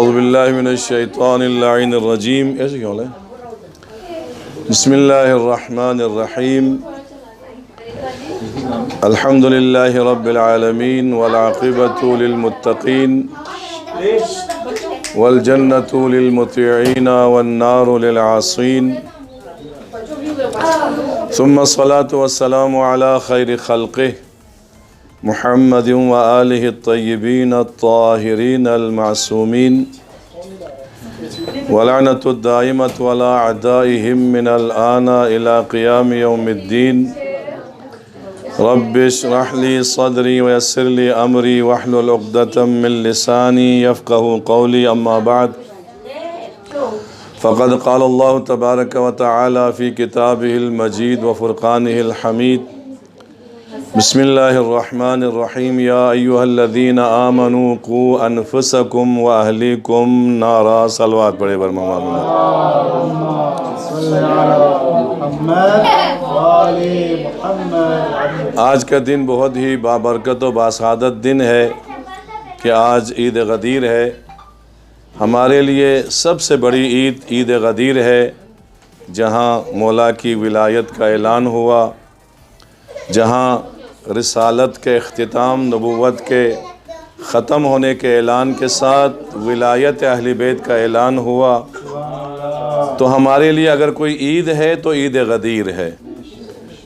اعوذ باللہ من الشیطان اللعین الرجیم ایسے کیوں لیں بسم اللہ الرحمن الرحیم الحمدللہ رب العالمین والعاقبۃ للمتقین والجنۃ للمطیعین والنار للعاصین ثم الصلاة والسلام علی خیر خلقہ محمد وآلہ الطیبین الطاہرین المعصومین ولعنۃ الدائمۃ علی اعدائہم من الآن الی قیام یوم الدین رب اشرح لی صدری ویسر لی امری واحلل عقدۃ من لسانی یفقہوا قولی اما بعد فقد قال اللہ تبارک وتعالی فی کتابہ المجید وفرقانہ الحمید بسم اللہ الرحمن الرحیم یا ایہا الذین آمنوا قوا انفسکم واہلیکم نارا صلوات پڑھے بر محمد آج کا دن بہت ہی بابرکت و باسعادت دن ہے کہ آج عید غدیر ہے. ہمارے لیے سب سے بڑی عید عید غدیر ہے جہاں مولا کی ولایت کا اعلان ہوا، جہاں رسالت کے اختتام، نبوت کے ختم ہونے کے اعلان کے ساتھ ولایت اہل بیت کا اعلان ہوا. تو ہمارے لیے اگر کوئی عید ہے تو عید غدیر ہے.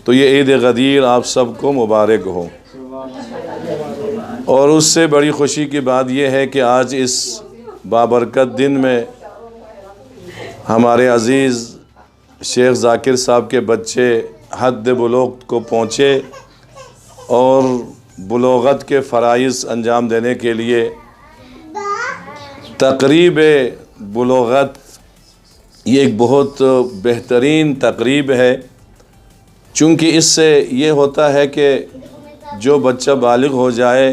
تو یہ عید غدیر آپ سب کو مبارک ہو. اور اس سے بڑی خوشی کی بات یہ ہے کہ آج اس بابرکت دن میں ہمارے عزیز شیخ ذاکر صاحب کے بچے حد بلوغ کو پہنچے اور بلوغت کے فرائض انجام دینے کے لیے تقریب بلوغت یہ ایک بہت بہترین تقریب ہے، چونکہ اس سے یہ ہوتا ہے کہ جو بچہ بالغ ہو جائے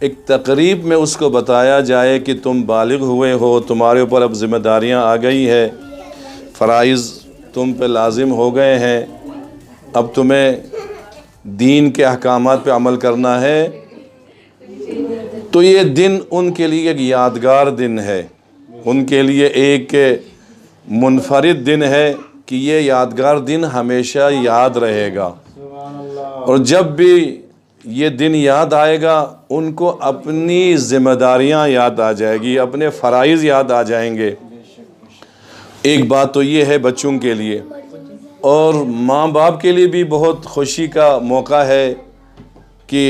ایک تقریب میں اس کو بتایا جائے کہ تم بالغ ہوئے ہو، تمہارے اوپر اب ذمہ داریاں آ گئی ہے، فرائض تم پہ لازم ہو گئے ہیں، اب تمہیں دین کے احکامات پہ عمل کرنا ہے. تو یہ دن ان کے لیے ایک یادگار دن ہے، ان کے لیے ایک منفرد دن ہے کہ یہ یادگار دن ہمیشہ یاد رہے گا. اور جب بھی یہ دن یاد آئے گا ان کو اپنی ذمہ داریاں یاد آ جائے گی، اپنے فرائض یاد آ جائیں گے. ایک بات تو یہ ہے بچوں کے لیے، اور ماں باپ کے لیے بھی بہت خوشی کا موقع ہے کہ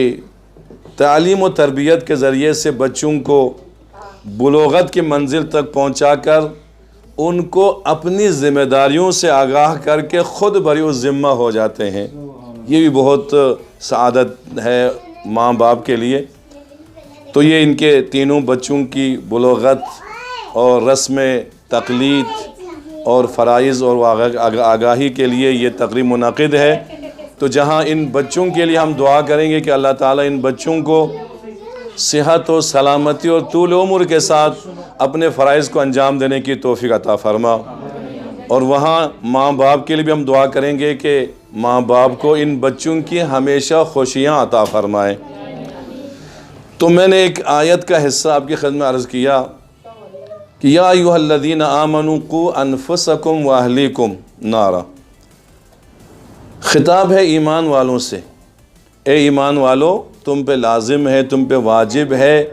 تعلیم و تربیت کے ذریعے سے بچوں کو بلوغت کی منزل تک پہنچا کر ان کو اپنی ذمہ داریوں سے آگاہ کر کے خود بری الذمہ ہو جاتے ہیں. یہ بھی بہت سعادت ہے ماں باپ کے لیے. تو یہ ان کے تینوں بچوں کی بلوغت اور رسم تقلید اور فرائض اور آگاہی کے لیے یہ تقریب منعقد ہے. تو جہاں ان بچوں کے لیے ہم دعا کریں گے کہ اللہ تعالیٰ ان بچوں کو صحت و سلامتی اور طول عمر کے ساتھ اپنے فرائض کو انجام دینے کی توفیق عطا فرما. اور وہاں ماں باپ کے لیے بھی ہم دعا کریں گے کہ ماں باپ کو ان بچوں کی ہمیشہ خوشیاں عطا فرمائیں. تو میں نے ایک آیت کا حصہ آپ کی خدمت میں عرض کیا کہ یا ایھا الذین آمنوا قوا انفسکم واہلیکم نارا. خطاب ہے ایمان والوں سے. اے ایمان والو، تم پہ لازم ہے، تم پہ واجب ہے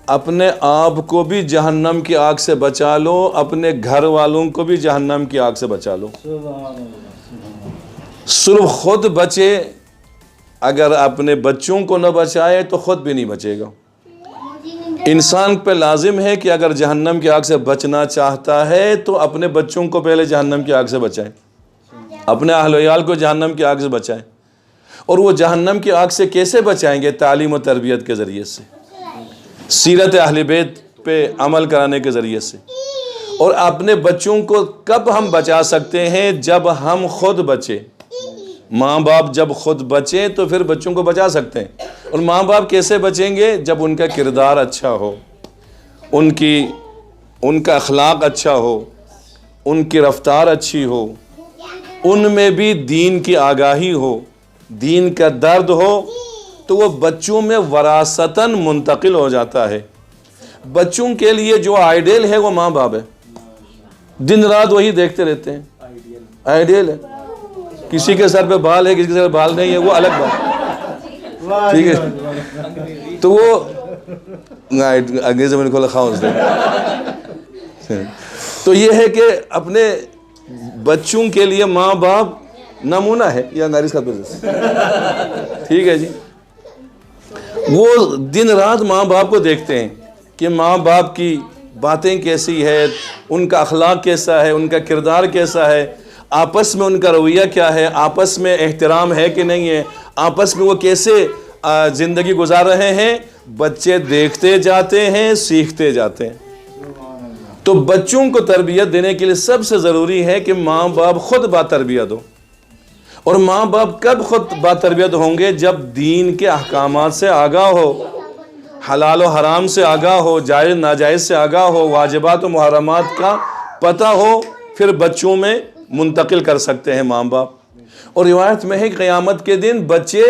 اپنے آپ کو بھی جہنم کی آگ سے بچا لو، اپنے گھر والوں کو بھی جہنم کی آگ سے بچا لو. صرف خود بچے، اگر اپنے بچوں کو نہ بچائے تو خود بھی نہیں بچے گا. انسان پہ لازم ہے کہ اگر جہنم کی آگ سے بچنا چاہتا ہے تو اپنے بچوں کو پہلے جہنم کی آگ سے بچائے، اپنے اہل و عیال کو جہنم کی آگ سے بچائے. اور وہ جہنم کی آگ سے کیسے بچائیں گے؟ تعلیم و تربیت کے ذریعے سے، سیرت اہل بیت پہ عمل کرانے کے ذریعے سے. اور اپنے بچوں کو کب ہم بچا سکتے ہیں؟ جب ہم خود بچے. ماں باپ جب خود بچیں تو پھر بچوں کو بچا سکتے ہیں. اور ماں باپ کیسے بچیں گے؟ جب ان کا کردار اچھا ہو، ان کا اخلاق اچھا ہو، ان کی رفتار اچھی ہو، ان میں بھی دین کی آگاہی ہو، دین کا درد ہو، تو وہ بچوں میں وراثتاً منتقل ہو جاتا ہے. بچوں کے لیے جو آئیڈیل ہے وہ ماں باپ ہے، دن رات وہی دیکھتے رہتے ہیں، آئیڈیل ہے. کسی کے سر پہ بال ہے، کسی کے سر پہ بال نہیں ہے، وہ الگ بات، ٹھیک ہے. تو وہ انگریزی میں کھولا خاؤں سے. تو یہ ہے کہ اپنے بچوں کے لیے ماں باپ نمونہ ہے، یا نارس کا بزنس، ٹھیک ہے جی. وہ دن رات ماں باپ کو دیکھتے ہیں کہ ماں باپ کی باتیں کیسی ہے، ان کا اخلاق کیسا ہے، ان کا کردار کیسا ہے، آپس میں ان کا رویہ کیا ہے، آپس میں احترام ہے کہ نہیں ہے، آپس میں وہ کیسے زندگی گزار رہے ہیں. بچے دیکھتے جاتے ہیں، سیکھتے جاتے ہیں. تو بچوں کو تربیت دینے کے لیے سب سے ضروری ہے کہ ماں باپ خود با تربیت ہو. اور ماں باپ کب خود با تربیت ہوں گے؟ جب دین کے احکامات سے آگاہ ہو، حلال و حرام سے آگاہ ہو، جائز ناجائز سے آگاہ ہو، واجبات و محرمات کا پتہ ہو، پھر بچوں میں منتقل کر سکتے ہیں ماں باپ. اور روایت میں ہے کہ قیامت کے دن بچے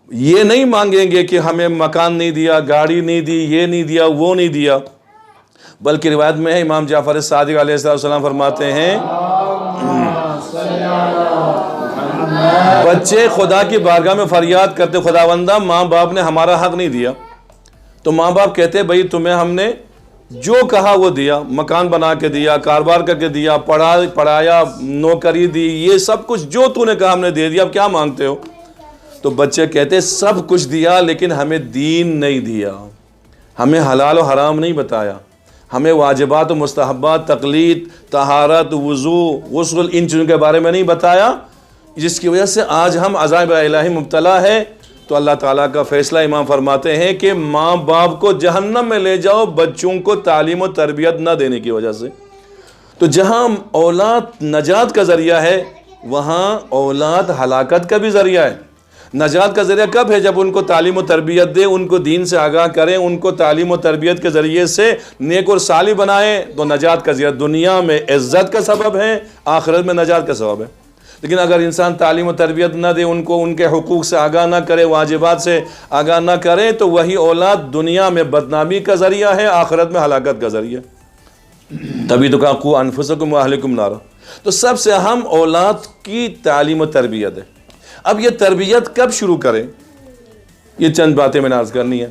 یہ نہیں مانگیں گے کہ ہمیں مکان نہیں دیا، گاڑی نہیں دی، یہ نہیں دیا، وہ نہیں دیا، بلکہ روایت میں ہے امام جعفر صادق علیہ السلام فرماتے ہیں بچے خدا کی بارگاہ میں فریاد کرتے، خداوندہ ماں باپ نے ہمارا حق نہیں دیا. تو ماں باپ کہتے بھئی تمہیں ہم نے جو کہا وہ دیا، مکان بنا کے دیا، کاروبار کر کے دیا، پڑھایا، نوکری دی، یہ سب کچھ جو تو نے کہا ہم نے دے دیا، اب کیا مانگتے ہو؟ تو بچے کہتے سب کچھ دیا لیکن ہمیں دین نہیں دیا، ہمیں حلال و حرام نہیں بتایا، ہمیں واجبات و مستحبات، تقلید، طہارت، وضو، غسل، ان چیزوں کے بارے میں نہیں بتایا، جس کی وجہ سے آج ہم عذاب الہی مبتلا ہے. تو اللہ تعالیٰ کا فیصلہ امام فرماتے ہیں کہ ماں باپ کو جہنم میں لے جاؤ بچوں کو تعلیم و تربیت نہ دینے کی وجہ سے. تو جہاں اولاد نجات کا ذریعہ ہے وہاں اولاد ہلاکت کا بھی ذریعہ ہے. نجات کا ذریعہ کب ہے؟ جب ان کو تعلیم و تربیت دے، ان کو دین سے آگاہ کریں، ان کو تعلیم و تربیت کے ذریعے سے نیک اور صالح بنائیں، تو نجات کا ذریعہ دنیا میں عزت کا سبب ہے، آخرت میں نجات کا سبب ہے. لیکن اگر انسان تعلیم و تربیت نہ دے، ان کو ان کے حقوق سے آگاہ نہ کرے، واجبات سے آگاہ نہ کرے، تو وہی اولاد دنیا میں بدنامی کا ذریعہ ہے، آخرت میں ہلاکت کا ذریعہ. تبھی تو کہا قوا انفسکم واہلکم نارا. تو سب سے اہم اولاد کی تعلیم و تربیت ہے. اب یہ تربیت کب شروع کریں؟ یہ چند باتیں میں نے عرض کرنی ہے.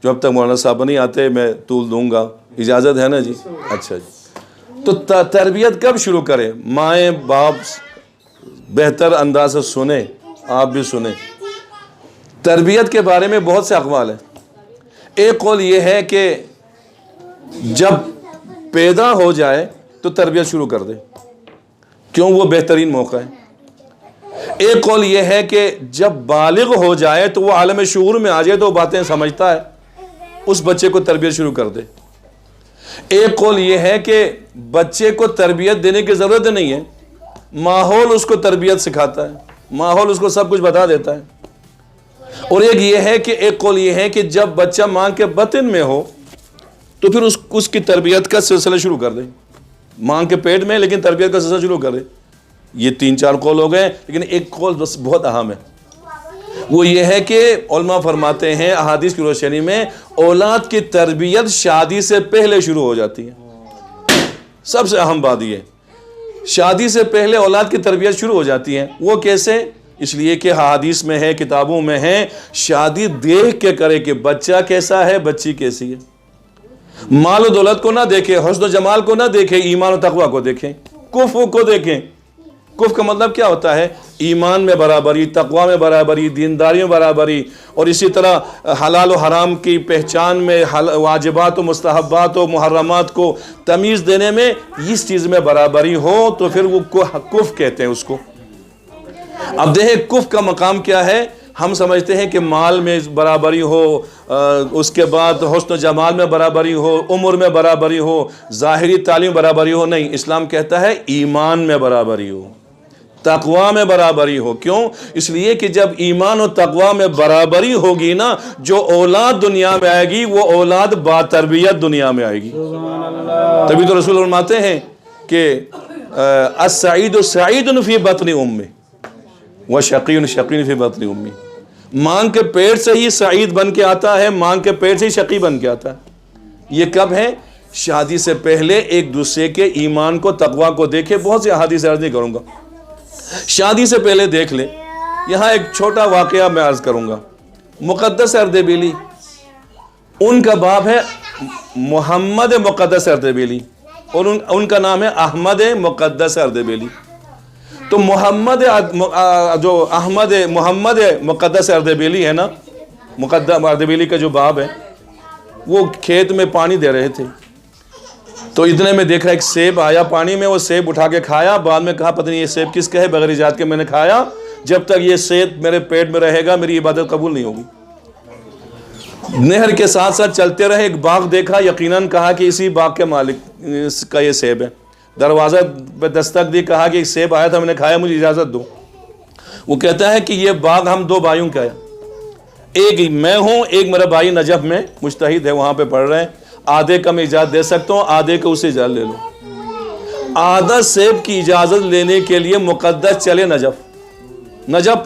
جو اب تک مولانا صاحب نہیں آتے میں طول دوں گا، اجازت ہے نا جی؟ اچھا جی. تو تربیت کب شروع کریں؟ مائیں باپ بہتر انداز سے سنیں، آپ بھی سنیں. تربیت کے بارے میں بہت سے اقوال ہیں. ایک قول یہ ہے کہ جب پیدا ہو جائے تو تربیت شروع کر دے، کیوں؟ وہ بہترین موقع ہے. ایک قول یہ ہے کہ جب بالغ ہو جائے تو وہ عالم شعور میں آ جائے تو وہ باتیں سمجھتا ہے، اس بچے کو تربیت شروع کر دے. ایک قول یہ ہے کہ بچے کو تربیت دینے کی ضرورت نہیں ہے، ماحول اس کو تربیت سکھاتا ہے، ماحول اس کو سب کچھ بتا دیتا ہے. اور ایک یہ ہے کہ ایک قول یہ ہے کہ جب بچہ ماں کے بطن میں ہو تو پھر اس کی تربیت کا سلسلہ شروع کر دے، ماں کے پیٹ میں لیکن تربیت کا سلسلہ شروع کر دے. یہ 3-4 قول ہو گئے، لیکن ایک قول بس بہت اہم ہے. وہ یہ ہے کہ علماء فرماتے ہیں احادیث کی روشنی میں اولاد کی تربیت شادی سے پہلے شروع ہو جاتی ہے. سب سے اہم بات یہ ہے، شادی سے پہلے اولاد کی تربیت شروع ہو جاتی ہے. وہ کیسے؟ اس لیے کہ حدیث میں ہے، کتابوں میں ہے، شادی دیکھ کے کرے کہ بچہ کیسا ہے، بچی کیسی ہے. مال و دولت کو نہ دیکھے، حسن و جمال کو نہ دیکھے، ایمان و تقوی کو دیکھیں، کفر کو دیکھیں. کفر کا مطلب کیا ہوتا ہے؟ ایمان میں برابری، تقوی میں برابری، دینداری میں برابری، اور اسی طرح حلال و حرام کی پہچان میں، واجبات و مستحبات و محرمات کو تمیز دینے میں اس چیز میں برابری ہو تو پھر وہ کفر کہتے ہیں اس کو. اب دیکھیں کفر کا مقام کیا ہے. ہم سمجھتے ہیں کہ مال میں برابری ہو، اس کے بعد حسن و جمال میں برابری ہو، عمر میں برابری ہو، ظاہری تعلیم برابری ہو. نہیں، اسلام کہتا ہے ایمان میں برابری ہو، تقوی میں برابری ہو. کیوں؟ اس لیے کہ جب ایمان و تقوی میں برابری ہوگی نا، جو اولاد دنیا میں آئے گی وہ اولاد با تربیت دنیا میں آئے گی. تبھی تو رسول فرماتے ہیں کہ السعید سعید فی بطن امہ وشقی شقی فی بطن امہ. ماں کے پیٹ سے ہی سعید بن کے آتا ہے، ماں کے پیٹ سے ہی شقی بن کے آتا ہے. یہ کب ہے؟ شادی سے پہلے ایک دوسرے کے ایمان کو، تقوی کو دیکھے. بہت سی احادیث عرض نہیں کروں گا، شادی سے پہلے دیکھ لے. یہاں ایک چھوٹا واقعہ میں عرض کروں گا. مقدس اردبیلی، ان کا باپ ہے محمد مقدس اردبیلی اور ان کا نام ہے احمد مقدس اردبیلی. تو محمد مقدس اردبیلی ہے نا، مقدم اردبیلی کا جو باپ ہے، وہ کھیت میں پانی دے رہے تھے. تو اتنے میں دیکھا ایک سیب آیا پانی میں، وہ سیب اٹھا کے کھایا. بعد میں کہا پتہ نہیں یہ سیب کس کا ہے، بغیر اجازت کے میں نے کھایا. جب تک یہ سیب میرے پیٹ میں رہے گا میری عبادت قبول نہیں ہوگی. نہر کے ساتھ ساتھ چلتے رہے، ایک باغ دیکھا، یقیناً کہا کہ اسی باغ کے مالک کا یہ سیب ہے. دروازہ پہ دستک دی، کہا کہ ایک سیب آیا تھا میں نے کھایا، مجھے اجازت دو. وہ کہتا ہے کہ یہ باغ ہم دو بھائیوں کا ہے، ایک میں ہوں، ایک میرا بھائی نجف میں مجتہد ہے، وہاں پہ پڑھ رہے ہیں. آدھے کا میں اجازت دے سکتا ہوں، آدھے کا اسے اجازت لے لو. آدھا سیب کی اجازت لینے کے لیے مقدس چلے نجف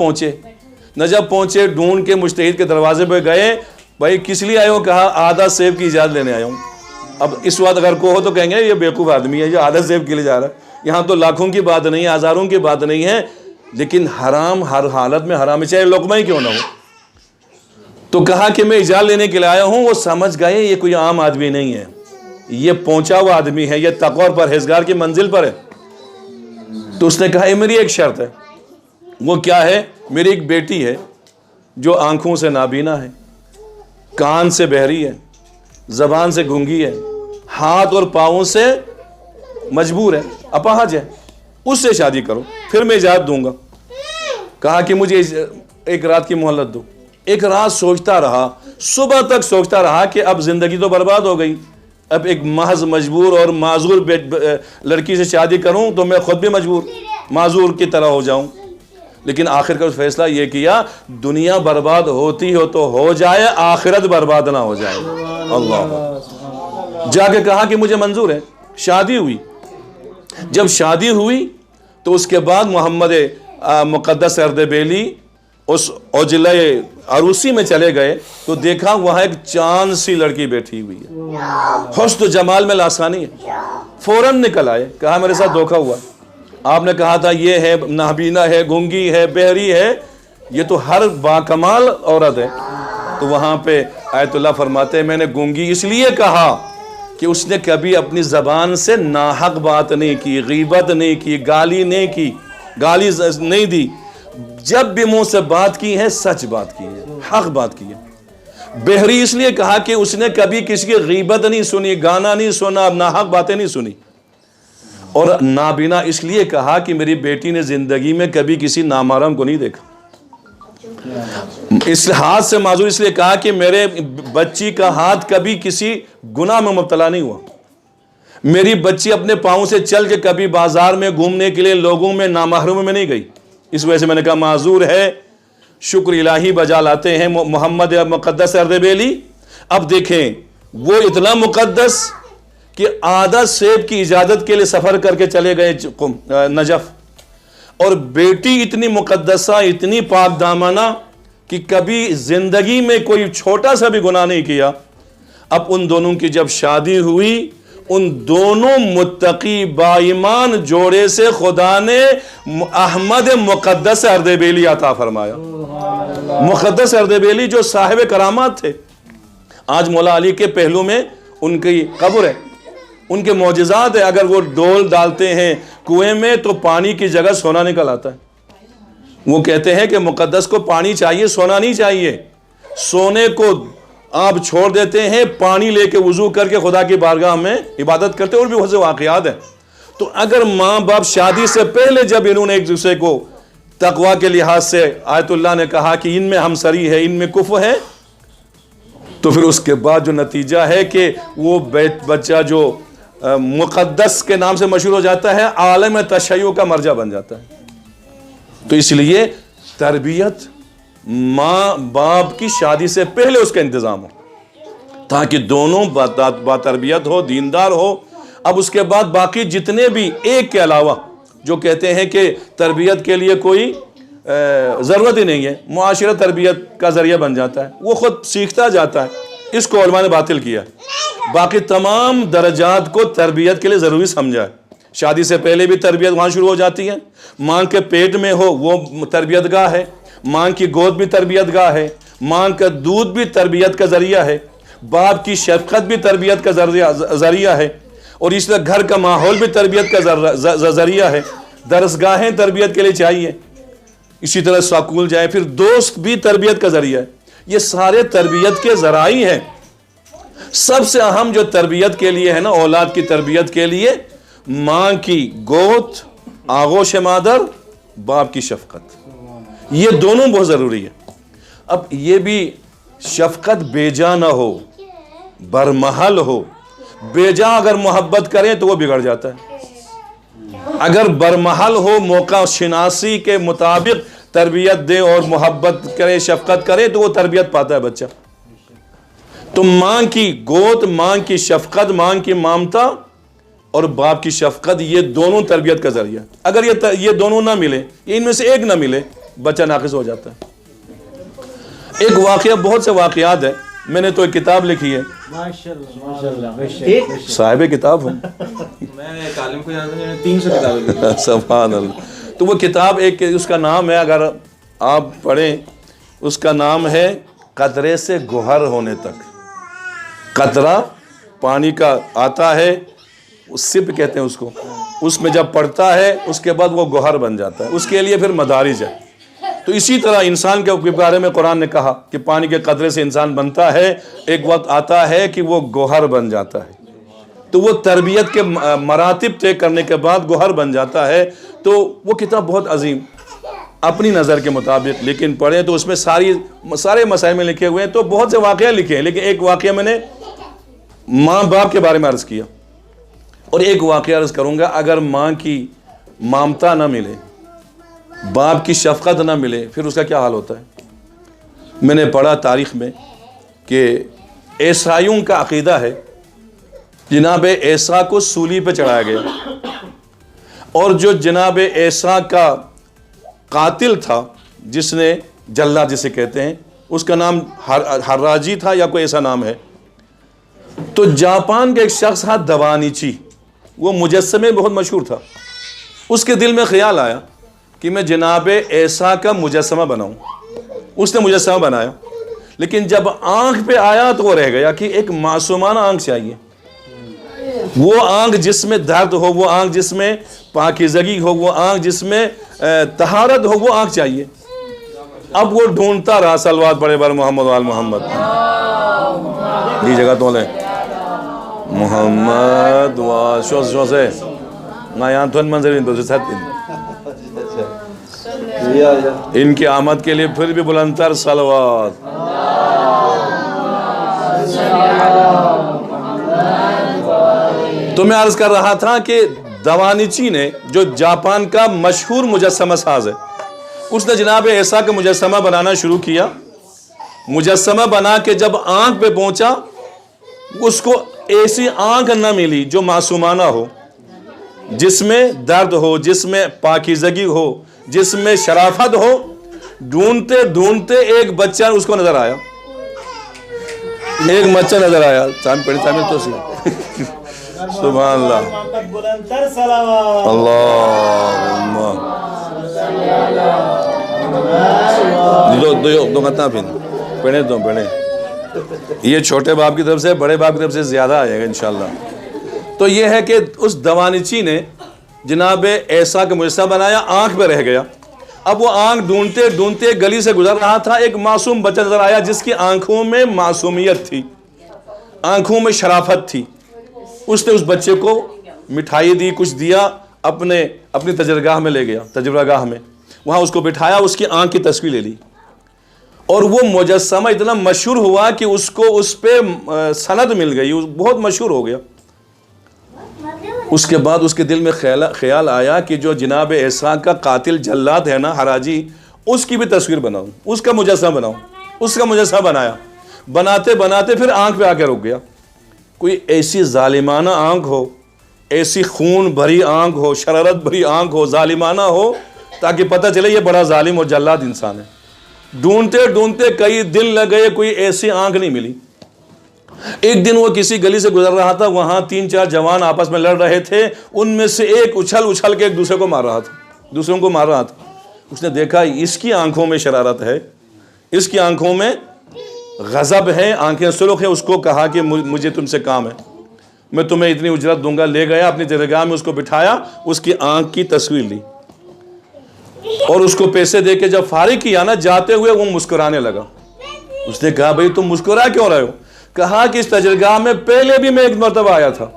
پہنچے، ڈھونڈ کے مجتہد کے دروازے پہ گئے. بھائی کس لیے آئے ہو؟ کہا آدھا سیب کی اجازت لینے آیا ہوں. اب اس وقت اگر کو ہو تو کہیں گے یہ بیوقوف آدمی ہے جو آدھا سیب کے لیے جا رہا ہے. یہاں تو لاکھوں کی بات نہیں ہے، ہزاروں کی بات نہیں ہے، لیکن حرام ہر حالت میں حرام ہے، چاہے لقمہ ہی کیوں نہ ہو. تو کہا کہ میں اجازت لینے کے لیے آیا ہوں. وہ سمجھ گئے یہ کوئی عام آدمی نہیں ہے، یہ پہنچا ہوا آدمی ہے، یہ تقوی اور پرہیزگار کی منزل پر ہے. تو اس نے کہا میری ایک شرط ہے. وہ کیا ہے؟ میری ایک بیٹی ہے جو آنکھوں سے نابینا ہے، کان سے بہری ہے، زبان سے گونگی ہے، ہاتھ اور پاؤں سے مجبور ہے، اپاہج ہے، اس سے شادی کرو پھر میں اجازت دوں گا. کہا کہ مجھے ایک رات کی مہلت دو. ایک رات سوچتا رہا، صبح تک سوچتا رہا کہ اب زندگی تو برباد ہو گئی، اب ایک محض مجبور اور معذور لڑکی سے شادی کروں تو میں خود بھی معذور کی طرح ہو جاؤں. لیکن آخر کا فیصلہ یہ کیا، دنیا برباد ہوتی ہو تو ہو جائے، آخرت برباد نہ ہو جائے. اللہ جا کے کہا کہ مجھے منظور ہے. شادی ہوئی. جب شادی ہوئی تو اس کے بعد محمد مقدس اردبیلی اس عجلہ عروسی میں چلے گئے تو دیکھا وہاں ایک چاند سی لڑکی بیٹھی ہوئی ہے، حسن و جمال میں لاسانی ہے. فوراً نکل آئے، کہا میرے ساتھ دھوکہ ہوا. آپ نے کہا تھا یہ ہے، نابینا ہے، گونگی ہے، بہری ہے، یہ تو ہر باکمال عورت ہے. تو وہاں پہ آیت اللہ فرماتے ہیں میں نے گونگی اس لیے کہا کہ اس نے کبھی اپنی زبان سے ناحق بات نہیں کی، غیبت نہیں کی، گالی نہیں دی. جب بھی منہ سے بات کی ہے سچ بات کی ہے، حق بات کی ہے. بہری اس لیے کہا کہ اس نے کبھی کسی کی غیبت نہیں سنی، گانا نہیں سنا، ناحق باتیں نہیں سنی. اور نابینا اس لیے کہا کہ میری بیٹی نے زندگی میں کبھی کسی نامحرم کو نہیں دیکھا. اس ہاتھ سے معذور اس لیے کہا کہ میرے بچی کا ہاتھ کبھی کسی گناہ میں مبتلا نہیں ہوا. میری بچی اپنے پاؤں سے چل کے کبھی بازار میں گھومنے کے لیے لوگوں میں نامحرم میں نہیں گئی. اس وجہ سے میں نے کہا معذور ہے. شکر الہی بجا لاتے ہیں محمد مقدس اردبیلی. اب دیکھیں وہ اتنا مقدس کہ آدھا سیب کی اجازت کے لیے سفر کر کے چلے گئے نجف. اور بیٹی اتنی مقدسہ، اتنی پاک دامانہ کہ کبھی زندگی میں کوئی چھوٹا سا بھی گناہ نہیں کیا. اب ان دونوں کی جب شادی ہوئی، ان دونوں متقی با ایمان جوڑے سے خدا نے احمد مقدس اردبیلی عطا فرمایا. مقدس اردبیلی جو صاحب کرامات تھے، آج مولا علی کے پہلو میں ان کی قبر ہے، ان کے معجزات ہیں. اگر وہ ڈول ڈالتے ہیں کنویں میں تو پانی کی جگہ سونا نکل آتا ہے. وہ کہتے ہیں کہ مقدس کو پانی چاہیے، سونا نہیں چاہیے. سونے کو آپ چھوڑ دیتے ہیں، پانی لے کے وضو کر کے خدا کی بارگاہ میں عبادت کرتے ہیں. اور بھی بہت سے واقعات ہیں. تو اگر ماں باپ شادی سے پہلے جب انہوں نے ایک دوسرے کو تقوی کے لحاظ سے آیت اللہ نے کہا کہ ان میں ہمسری ہے، ان میں کفو ہے، تو پھر اس کے بعد جو نتیجہ ہے کہ وہ بچہ جو مقدس کے نام سے مشہور ہو جاتا ہے، عالم تشیع کا مرجع بن جاتا ہے. تو اس لیے تربیت ماں باپ کی شادی سے پہلے اس کا انتظام ہو تاکہ دونوں با تربیت ہو، دیندار ہو. اب اس کے بعد باقی جتنے بھی ایک کے علاوہ جو کہتے ہیں کہ تربیت کے لیے کوئی ضرورت ہی نہیں ہے، معاشرہ تربیت کا ذریعہ بن جاتا ہے، وہ خود سیکھتا جاتا ہے. اس کو علماء نے باطل کیا. باقی تمام درجات کو تربیت کے لیے ضروری سمجھا ہے. شادی سے پہلے بھی تربیت وہاں شروع ہو جاتی ہے, ماں کے پیٹ میں ہو وہ تربیت گاہ ہے, ماں کی گود بھی تربیت گاہ ہے, ماں کا دودھ بھی تربیت کا ذریعہ ہے, باپ کی شفقت بھی تربیت کا ذریعہ ہے, اور اس طرح گھر کا ماحول بھی تربیت کا ذریعہ ہے. درسگاہیں تربیت کے لیے چاہیے, اسی طرح سکول جائیں, پھر دوست بھی تربیت کا ذریعہ ہے. یہ سارے تربیت کے ذرائع ہیں. سب سے اہم جو تربیت کے لیے ہے نا, اولاد کی تربیت کے لیے, ماں کی گود, آغوش مادر, باپ کی شفقت, یہ دونوں بہت ضروری ہے. اب یہ بھی شفقت بے جا نہ ہو, برمحل ہو. بے جا اگر محبت کریں تو وہ بگڑ جاتا ہے. اگر برمحل ہو, موقع شناسی کے مطابق تربیت دے اور محبت کرے, شفقت کرے, تو وہ تربیت پاتا ہے بچہ. تو ماں کی گود, ماں کی شفقت, ماں کی ممتا اور باپ کی شفقت, یہ دونوں تربیت کا ذریعہ. اگر یہ دونوں نہ ملے, ان میں سے ایک نہ ملے, بچہ ناقص ہو جاتا ہے. ایک واقعہ, بہت سے واقعات ہیں, میں نے تو ایک کتاب لکھی ہے, صاحب کتاب ہوں میں عالم کو جانتا ہوں, 300 کتابیں لکھی. سبحان اللہ. تو وہ کتاب ایک, اس کا نام ہے, اگر آپ پڑھیں, اس کا نام ہے قطرے سے گوہر ہونے تک. قطرہ پانی کا آتا ہے, سپ کہتے ہیں اس کو, اس میں جب پڑتا ہے اس کے بعد وہ گوہر بن جاتا ہے. اس کے لیے پھر مدارج ہے. تو اسی طرح انسان کے بارے میں قرآن نے کہا کہ پانی کے قطرے سے انسان بنتا ہے, ایک وقت آتا ہے کہ وہ گوہر بن جاتا ہے. تو وہ تربیت کے مراتب طے کرنے کے بعد گوہر بن جاتا ہے. تو وہ کتاب بہت عظیم, اپنی نظر کے مطابق, لیکن پڑھیں تو اس میں سارے مسائل میں لکھے ہوئے ہیں. تو بہت سے واقعہ لکھے ہیں, لیکن ایک واقعہ میں نے ماں باپ کے بارے میں عرض کیا, اور ایک واقعہ عرض کروں گا. اگر ماں کی ممتا نہ ملے, باپ کی شفقت نہ ملے, پھر اس کا کیا حال ہوتا ہے. میں نے پڑھا تاریخ میں کہ عیسائیوں کا عقیدہ ہے جناب عیسیٰ کو سولی پہ چڑھایا گیا, اور جو جناب عیسیٰ کا قاتل تھا, جس نے جلاد جسے کہتے ہیں, اس کا نام حراجی تھا یا کوئی ایسا نام ہے. تو جاپان کا ایک شخص تھا دوانیچی, وہ مجسمے بہت مشہور تھا. اس کے دل میں خیال آیا کہ میں جناب عیسیٰ کا مجسمہ بناؤں. اس نے مجسمہ بنایا, لیکن جب آنکھ پہ آیا تو وہ رہ گیا کہ ایک معصومانہ آنکھ چاہیے. وہ آنکھ جس میں درد ہو, وہ آنکھ جس میں پاکیزگی ہو, وہ آنکھ جس میں طہارت ہو, وہ آنکھ چاہیے. اب وہ ڈھونڈتا رہا, صلوات پڑھے بر محمد وآل محمد. یہ جگہ تو لیں محمد شو سے نایان تھون منظرین تو سے ان کی آمد کے لیے پھر بھی بلندتر صلوات. تو میں عرض کر رہا تھا کہ دوانیچی نے, جو جاپان کا مشہور مجسمہ ساز ہے, اس نے جناب عیسیٰ کا مجسمہ بنانا شروع کیا. مجسمہ بنا کے جب آنکھ پہ پہنچا, اس کو ایسی آنکھ نہ ملی جو معصومانہ ہو, جس میں درد ہو, جس میں پاکیزگی ہو, جس میں شرافت ہو. ڈھونڈتے ڈھونڈتے ایک بچہ اس کو نظر آیا, ایک بچہ نظر آیا. تعمیر تو سی سبحان اللہ, اللہم دو کتنا پڑھیں دو پڑھیں. یہ چھوٹے باپ کی طرف سے, بڑے باپ کی طرف سے زیادہ آئے گا انشاءاللہ. تو یہ ہے کہ اس دوانیچی نے جناب عیسیٰ کا مجسمہ بنایا, آنکھ پہ رہ گیا. اب وہ آنکھ ڈھونڈتے ڈھونڈتے گلی سے گزر رہا تھا, ایک معصوم بچہ نظر آیا جس کی آنکھوں میں معصومیت تھی, آنکھوں میں شرافت تھی. اس نے اس بچے کو مٹھائی دی, کچھ دیا, اپنی تجرگاہ میں لے گیا, تجربہ گاہ میں. وہاں اس کو بٹھایا, اس کی آنکھ کی تصویر لے لی, اور وہ مجسمہ اتنا مشہور ہوا کہ اس کو اس پہ سند مل گئی, بہت مشہور ہو گیا. اس کے بعد اس کے دل میں خیال آیا کہ جو جناب عیسیٰ کا قاتل جلاد ہے نا, حراجی, اس کی بھی تصویر بناؤں, اس کا مجسمہ بناؤں. اس کا مجسمہ بنایا, بناتے بناتے پھر آنکھ پہ آ کے رک گیا. کوئی ایسی ظالمانہ آنکھ ہو, ایسی خون بھری آنکھ ہو, شرارت بھری آنکھ ہو, ظالمانہ ہو, تاکہ پتہ چلے یہ بڑا ظالم اور جلاد انسان ہے. ڈھونڈتے ڈھونڈتے کئی دن لگ گئے, کوئی ایسی آنکھ نہیں ملی. ایک دن وہ کسی گلی سے گزر رہا تھا, وہاں 3-4 جوان آپس میں لڑ رہے تھے, ان میں سے ایک اچھل کے ایک دوسروں کو مار رہا تھا. اس نے دیکھا اس کی آنکھوں میں شرارت ہے, اس کی آنکھوں میں غضب ہے, آنکھیں سرخ ہے. اس کو کہا کہ مجھے تم سے کام ہے, میں تمہیں اتنی اجرت دوں گا. لے گیا اپنی درگاہ میں, اس کو بٹھایا, اس کی آنکھ کی تصویر لی اور اس کو پیسے دے کے جب فارغ کیا نا, جاتے ہوئے وہ مسکرانے لگا. اس نے کہا بھئی تم مسکرا کیوں رہے ہو؟ کہا کہ اس درگاہ میں پہلے بھی میں ایک مرتبہ آیا تھا,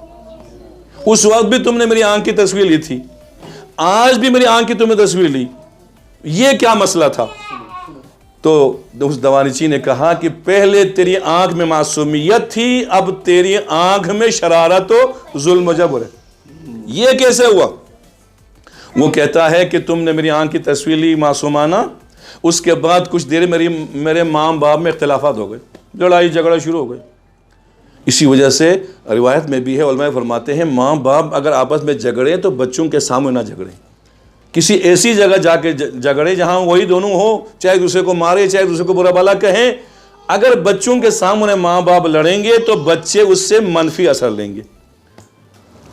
اس وقت بھی تم نے میری آنکھ کی تصویر لی تھی, آج بھی میری آنکھ کی تم نے تصویر لی, یہ کیا مسئلہ تھا؟ تو اس دوانچی نے کہا کہ پہلے تیری آنکھ میں معصومیت تھی, اب تیری آنکھ میں شرارت و ظلم و جبر ہے. یہ کیسے ہوا؟ وہ کہتا ہے کہ تم نے میری آنکھ کی تصویر لی معصومانہ, اس کے بعد کچھ دیر میرے ماں باپ میں اختلافات ہو گئے, لڑائی جھگڑا شروع ہو گئے. اسی وجہ سے روایت میں بھی ہے, علماء فرماتے ہیں ماں باپ اگر آپس میں جھگڑے تو بچوں کے سامنے نہ جھگڑیں, کسی ایسی جگہ جا کے جھگڑے جہاں وہی دونوں ہو, چاہے دوسرے کو مارے چاہے دوسرے کو برا بھلا کہیں. اگر بچوں کے سامنے ماں باپ لڑیں گے تو بچے اس سے منفی اثر لیں گے.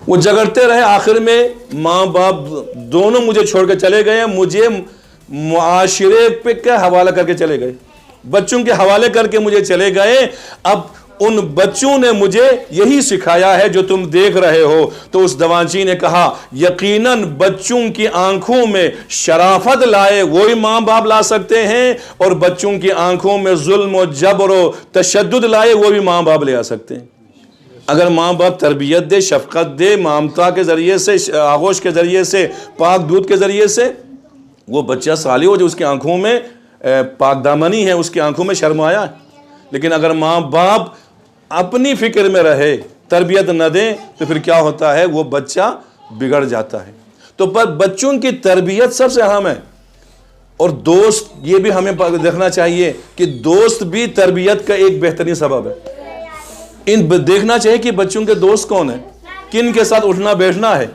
وہ جھگڑتے رہے, آخر میں ماں باپ دونوں مجھے چھوڑ کے چلے گئے, مجھے معاشرے پہ کا حوالہ کر کے چلے گئے, بچوں کے حوالے کر کے مجھے چلے گئے. اب ان بچوں نے مجھے یہی سکھایا ہے جو تم دیکھ رہے ہو. تو اس دوانچی نے کہا یقیناً بچوں کی آنکھوں میں شرافت لائے وہی ماں باپ لا سکتے ہیں, اور بچوں کی آنکھوں میں ظلم و جبر و تشدد لائے وہ بھی ماں باپ لے آ سکتے ہیں. اگر ماں باپ تربیت دے, شفقت دے, ممتا کے ذریعے سے, آغوش کے ذریعے سے, پاک دودھ کے ذریعے سے, وہ بچہ صالح ہو جو اس کی آنکھوں میں پاک دامنی ہے, اس کی آنکھوں میں شرمایا ہے. لیکن اگر ماں باپ اپنی فکر میں رہے, تربیت نہ دیں, تو پھر کیا ہوتا ہے, وہ بچہ بگڑ جاتا ہے. تو پر بچوں کی تربیت سب سے اہم ہے. اور دوست, یہ بھی ہمیں دیکھنا چاہیے کہ دوست بھی تربیت کا ایک بہترین سبب ہے. دیکھنا چاہیے کہ بچوں کے دوست کون ہیں, کن کے ساتھ اٹھنا بیٹھنا ہے.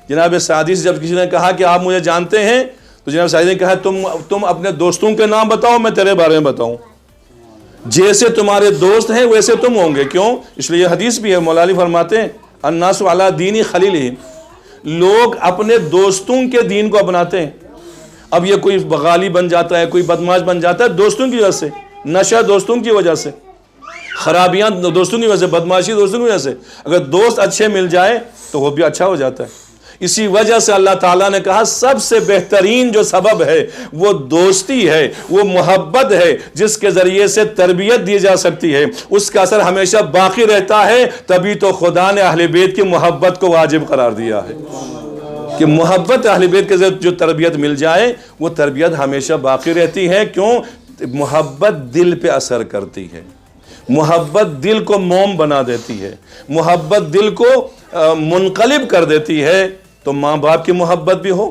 جناب سعدی سے جب کسی نے کہا کہ آپ مجھے جانتے ہیں, تو جناب سعدی نے کہا تم اپنے دوستوں کے نام بتاؤ, میں تیرے بارے میں بتاؤں. جیسے تمہارے دوست ہیں ویسے تم ہوں گے. کیوں؟ اس لیے یہ حدیث بھی ہے, مولا علی فرماتے ہیں الناس علی دین خلیلہم, لوگ اپنے دوستوں کے دین کو اپناتے ہیں. اب یہ کوئی بغالی بن جاتا ہے, کوئی بدماش بن جاتا ہے دوستوں کی وجہ سے, نشہ دوستوں کی وجہ سے, خرابیاں دوستوں کی وجہ سے, بدماشی دوستوں کی وجہ سے. اگر دوست اچھے مل جائے تو وہ بھی اچھا ہو جاتا ہے. اسی وجہ سے اللہ تعالیٰ نے کہا سب سے بہترین جو سبب ہے وہ دوستی ہے, وہ محبت ہے, جس کے ذریعے سے تربیت دی جا سکتی ہے, اس کا اثر ہمیشہ باقی رہتا ہے. تبھی تو خدا نے اہل بیت کی محبت کو واجب قرار دیا ہے کہ محبت اہل بیت کے ذریعے جو تربیت مل جائے وہ تربیت ہمیشہ باقی رہتی ہے. کیوں؟ محبت دل پہ اثر کرتی ہے, محبت دل کو موم بنا دیتی ہے, محبت دل کو منقلب کر دیتی ہے. تو ماں باپ کی محبت بھی ہو,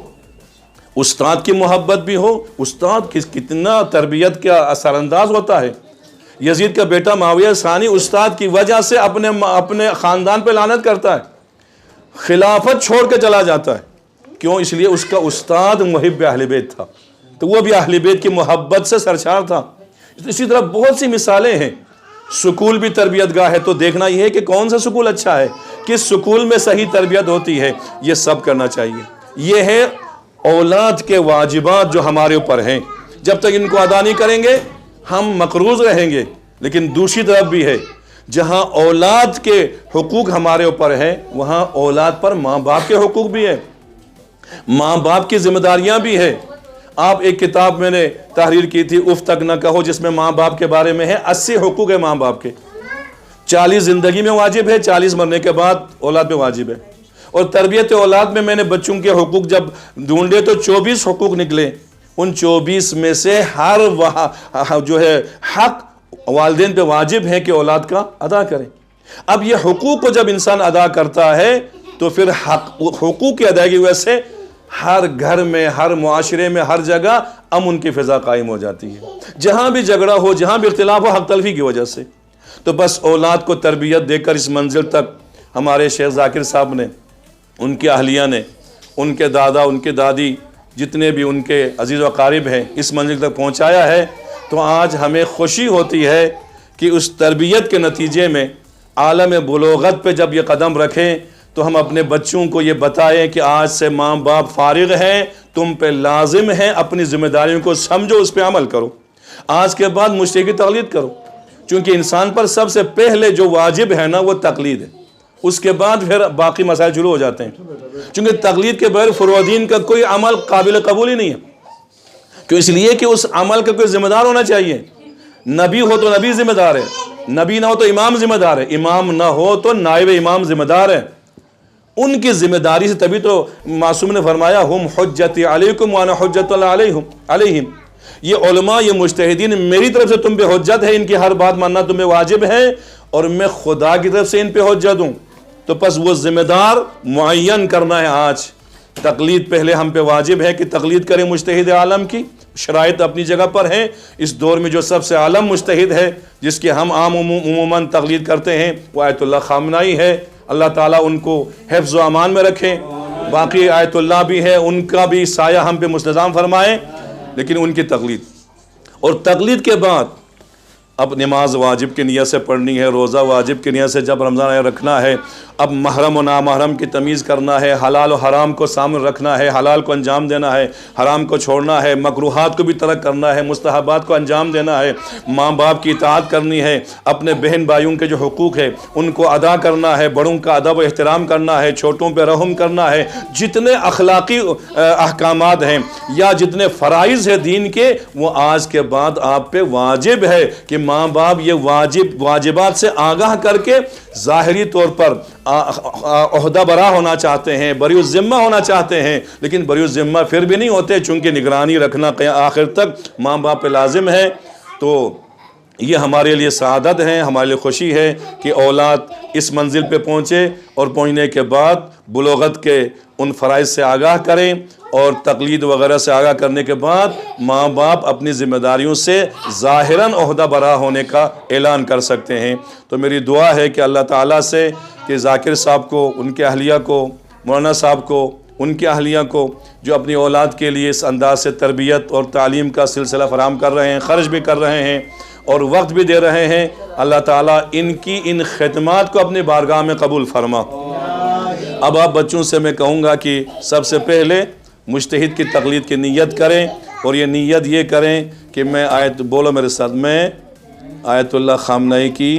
استاد کی محبت بھی ہو. استاد کتنا تربیت کا اثر انداز ہوتا ہے. یزید کا بیٹا معاویہ ثانی استاد کی وجہ سے اپنے خاندان پہ لعنت کرتا ہے, خلافت چھوڑ کے چلا جاتا ہے. کیوں؟ اس لیے اس کا استاد محب اہل بیت تھا, تو وہ بھی اہل بیت کی محبت سے سرشار تھا. اسی طرح بہت سی مثالیں ہیں. سکول بھی تربیت گاہ ہے, تو دیکھنا یہ ہے کہ کون سا سکول اچھا ہے, کس سکول میں صحیح تربیت ہوتی ہے. یہ سب کرنا چاہیے. یہ ہے اولاد کے واجبات جو ہمارے اوپر ہیں. جب تک ان کو ادا نہیں کریں گے ہم مقروض رہیں گے. لیکن دوسری طرف بھی ہے, جہاں اولاد کے حقوق ہمارے اوپر ہیں وہاں اولاد پر ماں باپ کے حقوق بھی ہے, ماں باپ کی ذمہ داریاں بھی ہے. آپ ایک کتاب میں نے تحریر کی تھی اف تک نہ کہو, جس میں ماں باپ کے بارے میں ہے 80 حقوق ہے ماں باپ کے. 40 زندگی میں واجب ہے, 40 مرنے کے بعد اولاد پہ واجب ہے. اور تربیت اولاد میں نے بچوں کے حقوق جب ڈھونڈے تو 24 حقوق نکلے. ان 24 میں سے ہر جو ہے حق والدین پہ واجب ہے کہ اولاد کا ادا کریں. اب یہ حقوق کو جب انسان ادا کرتا ہے تو پھر حقوق کی ادائیگی وجہ سے ہر گھر میں, ہر معاشرے میں, ہر جگہ امن کی فضا قائم ہو جاتی ہے. جہاں بھی جھگڑا ہو, جہاں بھی اختلاف ہو, حق تلفی کی وجہ سے. تو بس اولاد کو تربیت دے کر اس منزل تک ہمارے شیخ ذاکر صاحب نے, ان کے اہلیہ نے, ان کے دادا, ان کے دادی, جتنے بھی ان کے عزیز و اقارب ہیں, اس منزل تک پہنچایا ہے. تو آج ہمیں خوشی ہوتی ہے کہ اس تربیت کے نتیجے میں عالم بلوغت پہ جب یہ قدم رکھیں تو ہم اپنے بچوں کو یہ بتائیں کہ آج سے ماں باپ فارغ ہیں، تم پہ لازم ہے اپنی ذمہ داریوں کو سمجھو، اس پہ عمل کرو، آج کے بعد مجتہد کی تقلید کرو، چونکہ انسان پر سب سے پہلے جو واجب ہے نا وہ تقلید ہے، اس کے بعد پھر باقی مسائل شروع ہو جاتے ہیں، چونکہ تقلید کے بغیر فروع دین کا کوئی عمل قابل قبول ہی نہیں ہے، کیوں؟ اس لیے کہ اس عمل کا کوئی ذمہ دار ہونا چاہیے، نبی ہو تو نبی ذمہ دار ہے، نبی نہ ہو تو امام ذمہ دار ہے، امام نہ ہو تو نائب امام ذمہ دار ہے، ان کی ذمہ داری سے، تبھی تو معصوم نے فرمایا ہم حجت علیکم وانا حجت اللہ علیہم، یہ علماء، یہ مجتہدین میری طرف سے تم پہ حجت ہے، ان کی ہر بات ماننا تمہیں واجب ہے، اور میں خدا کی طرف سے ان پہ حجت ہوں، تو پس وہ ذمہ دار معین کرنا ہے آج۔ تقلید پہلے ہم پہ واجب ہے کہ تقلید کریں مجتہد عالم کی، شرائط اپنی جگہ پر ہیں، اس دور میں جو سب سے عالم مجتہد ہے جس کی ہم عموماً تقلید کرتے ہیں وہ آیت اللہ خامنائی ہے، اللہ تعالیٰ ان کو حفظ و امان میں رکھیں، باقی آیت اللہ بھی ہے، ان کا بھی سایہ ہم پہ مستدام فرمائیں، لیکن ان کی تقلید، اور تقلید کے بعد اب نماز واجب کی نیت سے پڑھنی ہے، روزہ واجب کی نیت سے جب رمضان آیا رکھنا ہے، اب محرم و نامحرم کی تمیز کرنا ہے، حلال و حرام کو سامنے رکھنا ہے، حلال کو انجام دینا ہے، حرام کو چھوڑنا ہے، مکروہات کو بھی ترک کرنا ہے، مستحبات کو انجام دینا ہے، ماں باپ کی اطاعت کرنی ہے، اپنے بہن بھائیوں کے جو حقوق ہے ان کو ادا کرنا ہے، بڑوں کا ادب و احترام کرنا ہے، چھوٹوں پہ رحم کرنا ہے، جتنے اخلاقی احکامات ہیں یا جتنے فرائض ہیں دین کے، وہ آج کے بعد آپ پہ واجب ہے کہ ماں باپ یہ واجبات سے آگاہ کر کے ظاہری طور پر عہدہ برا ہونا چاہتے ہیں، بری الذمہ ہونا چاہتے ہیں، لیکن بری الذمہ پھر بھی نہیں ہوتے، چونکہ نگرانی رکھنا آخر تک ماں باپ پہ لازم ہے۔ تو یہ ہمارے لیے سعادت ہے، ہمارے لیے خوشی ہے کہ اولاد اس منزل پہ پہنچے، اور پہنچنے کے بعد بلوغت کے ان فرائض سے آگاہ کریں، اور تقلید وغیرہ سے آگاہ کرنے کے بعد ماں باپ اپنی ذمہ داریوں سے ظاہراً عہدہ برا ہونے کا اعلان کر سکتے ہیں۔ تو میری دعا ہے کہ اللہ تعالیٰ سے کہ ذاکر صاحب کو، ان کے اہلیہ کو، مولانا صاحب کو، ان کے اہلیہ کو، جو اپنی اولاد کے لیے اس انداز سے تربیت اور تعلیم کا سلسلہ فراہم کر رہے ہیں، خرچ بھی کر رہے ہیں اور وقت بھی دے رہے ہیں، اللہ تعالیٰ ان کی ان خدمات کو اپنی بارگاہ میں قبول فرما۔ اب آپ بچوں سے میں کہوں گا کہ سب سے پہلے مجتہد کی تقلید کی نیت کریں، اور یہ نیت یہ کریں کہ میں بولو میرے ساتھ، میں آیت اللہ خامنائی کی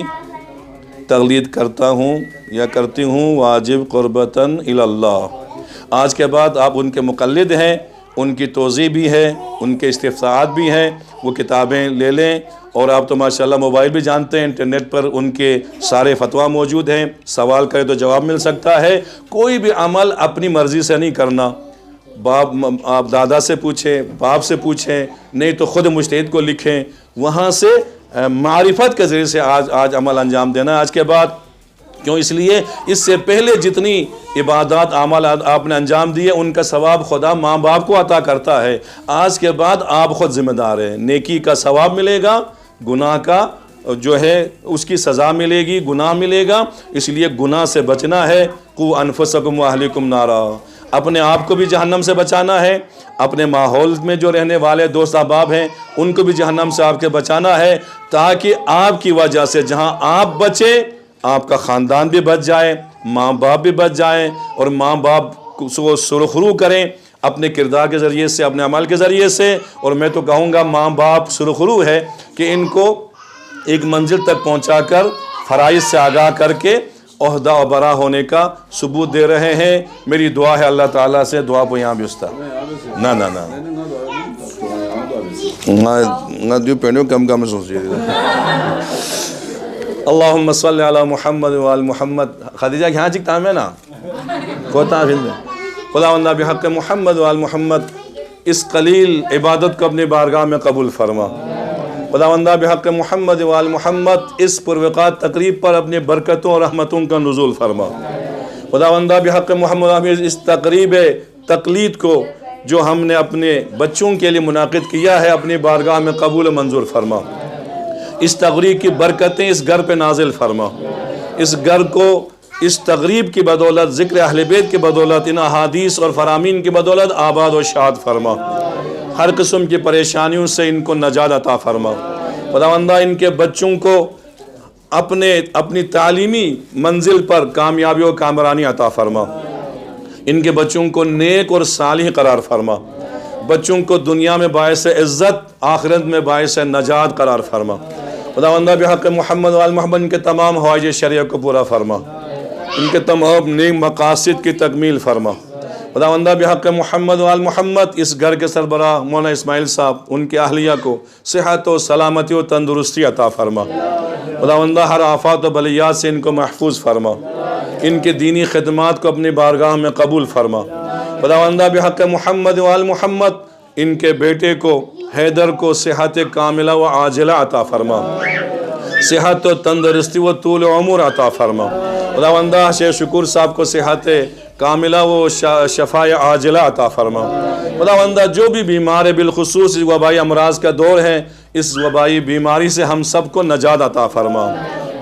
تقلید کرتا ہوں یا کرتی ہوں واجب قربتاً الی اللہ۔ آج کے بعد آپ ان کے مقلد ہیں، ان کی توضیح بھی ہے، ان کے استفسارات بھی ہیں، وہ کتابیں لے لیں، اور آپ تو ماشاءاللہ موبائل بھی جانتے ہیں، انٹرنیٹ پر ان کے سارے فتویٰ موجود ہیں، سوال کرے تو جواب مل سکتا ہے۔ کوئی بھی عمل اپنی مرضی سے نہیں کرنا، آپ دادا سے پوچھیں، باپ سے پوچھیں، نہیں تو خود مجتہد کو لکھیں، وہاں سے معرفت کے ذریعے سے آج عمل انجام دینا آج کے بعد۔ کیوں؟ اس لیے اس سے پہلے جتنی عبادات اعمال آپ نے انجام دیے ان کا ثواب خدا ماں باپ کو عطا کرتا ہے، آج کے بعد آپ خود ذمہ دار ہیں، نیکی کا ثواب ملے گا، گناہ کا جو ہے اس کی سزا ملے گی، گناہ ملے گا، اس لیے گناہ سے بچنا ہے۔ قوا انفسکم واہلکم نارا، اپنے آپ کو بھی جہنم سے بچانا ہے، اپنے ماحول میں جو رہنے والے دوست احباب ہیں ان کو بھی جہنم سے آپ کے بچانا ہے، تاکہ آپ کی وجہ سے جہاں آپ بچیں آپ کا خاندان بھی بچ جائے، ماں باپ بھی بچ جائیں، اور ماں باپ کو سرخرو کریں اپنے کردار کے ذریعے سے، اپنے عمل کے ذریعے سے۔ اور میں تو کہوں گا ماں باپ سرخرو ہے کہ ان کو ایک منزل تک پہنچا کر فرائض سے آگاہ کر کے عہدہ و برا ہونے کا ثبوت دے رہے ہیں۔ میری دعا ہے اللہ تعالیٰ سے، دعا کو یہاں بھی استاد کم سوچیے۔ اللہم صلی علی محمد وآل محمد، خدیجہ کی ہاں چکتا ہمیں نا کوتا فیلد خداوندہ بحق محمد وآل محمد اس قلیل عبادت کو اپنی بارگاہ میں قبول فرما۔ خداوندہ بحق محمد وآل محمد اس پروقات تقریب پر اپنی برکتوں اور رحمتوں کا نزول فرما۔ خداوندہ بحق محمد اس تقریب تقلید کو جو ہم نے اپنے بچوں کے لیے منعقد کیا ہے اپنی بارگاہ میں قبول و منظور فرما۔ اس تقریب کی برکتیں اس گھر پہ نازل فرما، اس گھر کو اس تقریب کی بدولت، ذکر اہل بیت کی بدولت، ان احادیث اور فرامین کی بدولت آباد و شاد فرما۔ ہر قسم کی پریشانیوں سے ان کو نجات عطا فرما۔ خداوندہ ان کے بچوں کو اپنی تعلیمی منزل پر کامیابی و کامرانی عطا فرما، ان کے بچوں کو نیک اور صالح قرار فرما، بچوں کو دنیا میں باعث عزت، آخرت میں باعث نجات قرار فرما۔ خداوندہ بحق محمد و آل محمد ان کے تمام حوائج شرعیہ کو پورا فرما، ان کے تمام نیک مقاصد کی تکمیل فرما۔ خداوندہ بحق محمد و آل محمد اس گھر کے سربراہ مولانا اسماعیل صاحب، ان کے اہلیہ کو صحت و سلامتی و تندرستی عطا فرما۔ خداوندہ ہر آفات و بلیات سے ان کو محفوظ فرما، ان کے دینی خدمات کو اپنی بارگاہ میں قبول فرما۔ خداوندہ بحق محمد و آل محمد ان کے بیٹے کو حیدر کو صحت کاملہ و عاجلہ عطا فرما، صحت و تندرستی و طول عمر عطا فرما۔ خداوندہ شیخ شکور صاحب کو صحت کاملہ و شفاء عاجلہ عطا فرما۔ خداوندہ جو بھی بیمار ہے، بالخصوص اس وبائی امراض کا دور ہے، اس وبائی بیماری سے ہم سب کو نجات عطا فرما،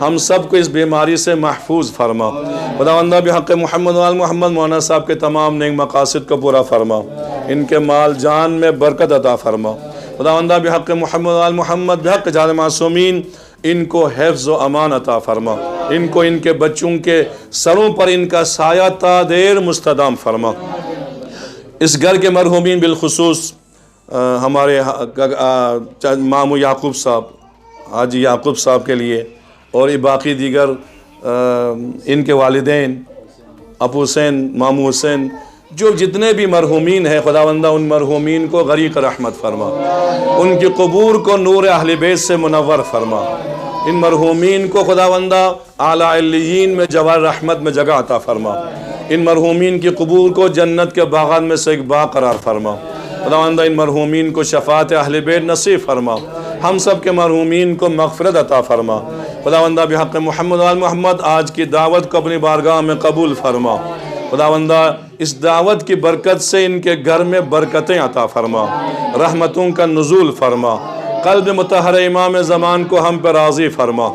ہم سب کو اس بیماری سے محفوظ فرما۔ خداوندہ بحق محمد و آل محمد مولانا صاحب کے تمام نیک مقاصد کو پورا فرما، ان کے مال جان میں برکت عطا فرما۔ خداوندہ بحق محمد و آل محمد بحق جان معصومین ان کو حفظ و امان عطا فرما، ان کو ان کے بچوں کے سروں پر ان کا سایہ تا دیر مستدام فرما۔ اس گھر کے مرحومین بالخصوص ہمارے مامو یعقوب صاحب، حاجی یعقوب صاحب کے لیے، اور یہ باقی دیگر ان کے والدین ابو حسین، مامو حسین، جو جتنے بھی مرحومین ہیں، خداوندہ ان مرحومین کو غریق رحمت فرما، ان کی قبور کو نور اہل بیت سے منور فرما، ان مرحومین کو خداوندہ اعلیٰ علیین میں جوار رحمت میں جگہ عطا فرما، ان مرحومین کی قبور کو جنت کے باغات میں سے ایک باغ قرار فرما۔ خداوندہ ان مرحومین کو شفاعت اہل بیت نصیب فرما، ہم سب کے مرحومین کو مغفرت عطا فرما۔ خداوندہ بحق محمد و آل محمد آج کی دعوت کو اپنی بارگاہ میں قبول فرما۔ خداوندہ اس دعوت کی برکت سے ان کے گھر میں برکتیں عطا فرما، رحمتوں کا نزول فرما، قلب مطہر امام زمان کو ہم پر راضی فرما،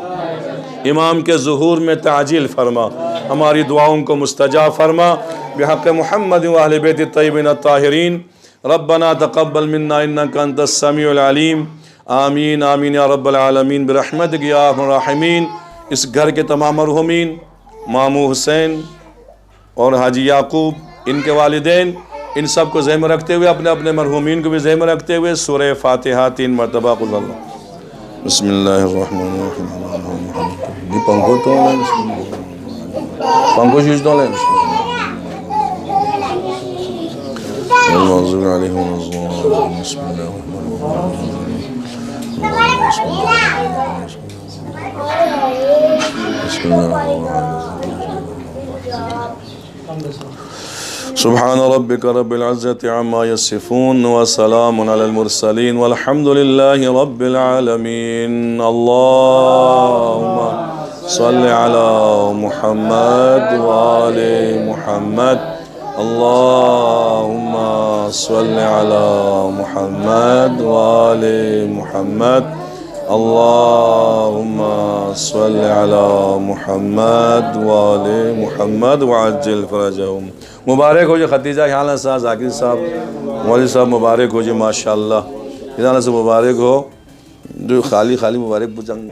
امام کے ظہور میں تعجیل فرما، ہماری دعاؤں کو مستجاب فرما، بحق محمد و اہل بیت الطیبین الطاہرین۔ ربنا تقبل منا انک انت السمیع العلیم، آمین آمین یا رب العالمین برحمتک یا ارحم الراحمین۔ اس گھر کے تمام مرحومین، مامو حسین اور حاجی یعقوب، ان کے والدین، ان سب کو ذہن میں رکھتے ہوئے، اپنے اپنے مرحومین کو بھی ذہن میں رکھتے ہوئے سورہ فاتحہ 3 مرتبہ قل اللہ۔ بسم اللہ الرحمن الرحیم۔ یہ پنکھو تو لیں، پنکھو شیش تو لیں۔ المغضوب علیہم ولا الضالین۔ بسم اللہ الرحمن سبحان ربک رب العزت عما یصفون وسلام علی المرسلین والحمد للہ رب العالمین۔ اللہم صل علی محمد وآل محمد، اللہم صل علی محمد وآل محمد، اللہم صل علی محمد وآل محمد وعجل فرجہم۔ مبارک ہو جو ختیجہ خیالہ صاحب، ذاکر صاحب، مولوی صاحب، مبارک ہو جو ماشاءاللہ، ادانہ سے مبارک ہو جو خالی مبارک بجنگ۔